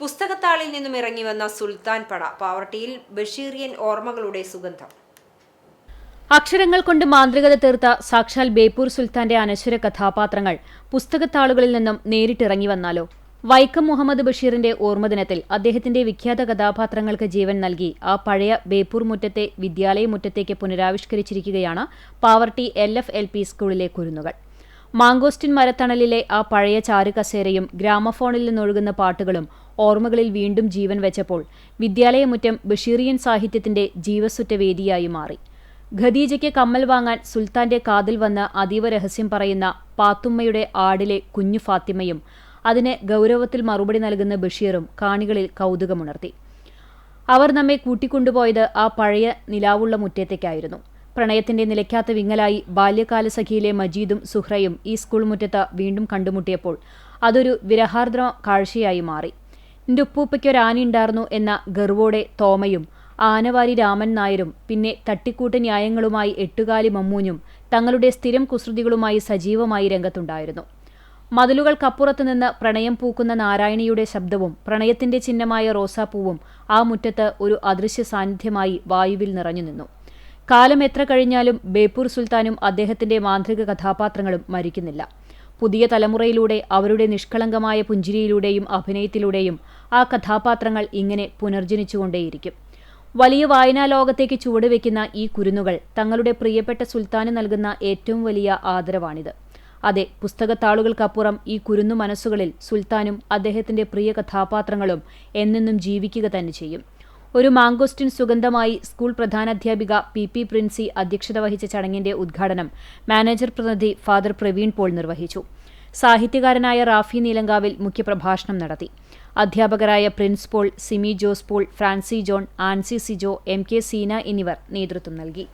പുസ്തകത്താളിൽ നിന്നും ഇറങ്ങി വന്ന സുൽത്താൻ പട പാവർട്ടിയിൽ ബഷീറിയൻ ഓർമ്മകളുടെ സുഗന്ധം. അക്ഷരങ്ങൾ കൊണ്ട് മാന്ത്രികത തീർത്ത സാക്ഷാൽ ബേപ്പൂർ സുൽത്താന്റെ അനശ്വര കഥാപാത്രങ്ങൾ പുസ്തകത്താളുകളിൽ നിന്നും നേരിട്ടിറങ്ങി വന്നാലോ? വൈക്കം മുഹമ്മദ് ബഷീറിന്റെ ഓർമ്മദിനത്തിൽ അദ്ദേഹത്തിന്റെ വിഖ്യാത കഥാപാത്രങ്ങൾക്ക് ജീവൻ നൽകി ആ പഴയ ബേപ്പൂർ മുറ്റത്തെ വിദ്യാലയ മുറ്റത്തേക്ക് പുനരാവിഷ്കരിച്ചിരിക്കുകയാണ് പാവർട്ടി LF-LP സ്കൂളിലെ കുരുന്നുകൾ. മാങ്കോസ്റ്റിൻ മരത്തണലിലെ ആ പഴയ ചാരുകസേരയും ഗ്രാമഫോണിൽ നിന്നൊഴുകുന്ന പാട്ടുകളും ഓർമ്മകളിൽ വീണ്ടും ജീവൻ വെച്ചപ്പോൾ വിദ്യാലയമുറ്റം ബഷീറിയൻ സാഹിത്യത്തിന്റെ ജീവസുറ്റ വേദിയായി മാറി. ഖദീജയ്ക്ക് കമ്മൽ വാങ്ങാൻ സുൽത്താന്റെ കാതിൽ വന്ന് അതീവ രഹസ്യം പറയുന്ന പാത്തുമ്മയുടെ ആടിലെ കുഞ്ഞു ഫാത്തിമയും അതിന് ഗൗരവത്തിൽ മറുപടി നൽകുന്ന ബഷീറും കാണികളിൽ കൗതുകമുണർത്തി. അവർ നമ്മെ കൂട്ടിക്കൊണ്ടുപോയത് ആ പഴയ നിലാവുള്ള മുറ്റത്തേക്കായിരുന്നു. പ്രണയത്തിന്റെ നിലയ്ക്കാത്ത വിങ്ങലായി ബാല്യകാലസഖിയിലെ മജീദും സുഹ്രയും ഈ സ്കൂൾ മുറ്റത്ത് വീണ്ടും കണ്ടുമുട്ടിയപ്പോൾ അതൊരു വിരഹാർദ്ര കാഴ്ചയായി മാറി. "നിന്റെ ഉപ്പൂപ്പയ്ക്കൊരാനയുണ്ടായിരുന്നു" എന്ന ഗർവോടെ തോമയും ആനവാരി രാമൻ നായരും പിന്നെ തട്ടിക്കൂട്ട് ന്യായങ്ങളുമായി എട്ടുകാലി മമ്മൂഞ്ഞും തങ്ങളുടെ സ്ഥിരം കുസൃതികളുമായി സജീവമായി രംഗത്തുണ്ടായിരുന്നു. മതിലുകൾക്കപ്പുറത്തുനിന്ന് പ്രണയം പൂക്കുന്ന നാരായണിയുടെ ശബ്ദവും പ്രണയത്തിന്റെ ചിഹ്നമായ റോസാപ്പൂവും ആ മുറ്റത്ത് ഒരു അദൃശ്യ സാന്നിധ്യമായി വായുവിൽ നിറഞ്ഞു നിന്നു. കാലം എത്ര കഴിഞ്ഞാലും ബേപ്പൂർ സുൽത്താനും അദ്ദേഹത്തിന്റെ മാന്ത്രിക കഥാപാത്രങ്ങളും മരിക്കുന്നില്ല. പുതിയ തലമുറയിലൂടെ അവരുടെ നിഷ്കളങ്കമായ പുഞ്ചിരിയിലൂടെയും അഭിനയത്തിലൂടെയും ആ കഥാപാത്രങ്ങൾ ഇങ്ങനെ പുനർജനിച്ചുകൊണ്ടേയിരിക്കും. വലിയ വായനാലോകത്തേക്ക് ചുവടുവെക്കുന്ന ഈ കുരുന്നുകൾ തങ്ങളുടെ പ്രിയപ്പെട്ട സുൽത്താന് നൽകുന്ന ഏറ്റവും വലിയ ആദരവാണിത്. അതെ, പുസ്തകത്താളുകൾക്കപ്പുറം ഈ കുരുന്നു മനസ്സുകളിൽ സുൽത്താനും അദ്ദേഹത്തിന്റെ പ്രിയ കഥാപാത്രങ്ങളും എന്നെന്നും ജീവിക്കുക തന്നെ ചെയ്യും. ഒരു മാങ്കോസ്റ്റിൻ സുഗന്ധമായി സ്കൂൾ പ്രധാനാധ്യാപിക PP പ്രിൻസി അധ്യക്ഷത വഹിച്ച ചടങ്ങിന്റെ ഉദ്ഘാടനം മാനേജർ പ്രതിനിധി ഫാദർ പ്രവീൺ പോൾ നിർവഹിച്ചു. സാഹിത്യകാരനായ റാഫി നീലങ്കാവിൽ മുഖ്യപ്രഭാഷണം നടത്തി. അധ്യാപകരായ Prince Paul, Simi Jose Paul, Francy John, Ancy Sijo, MK Seena എന്നിവർ നേതൃത്വം നൽകി.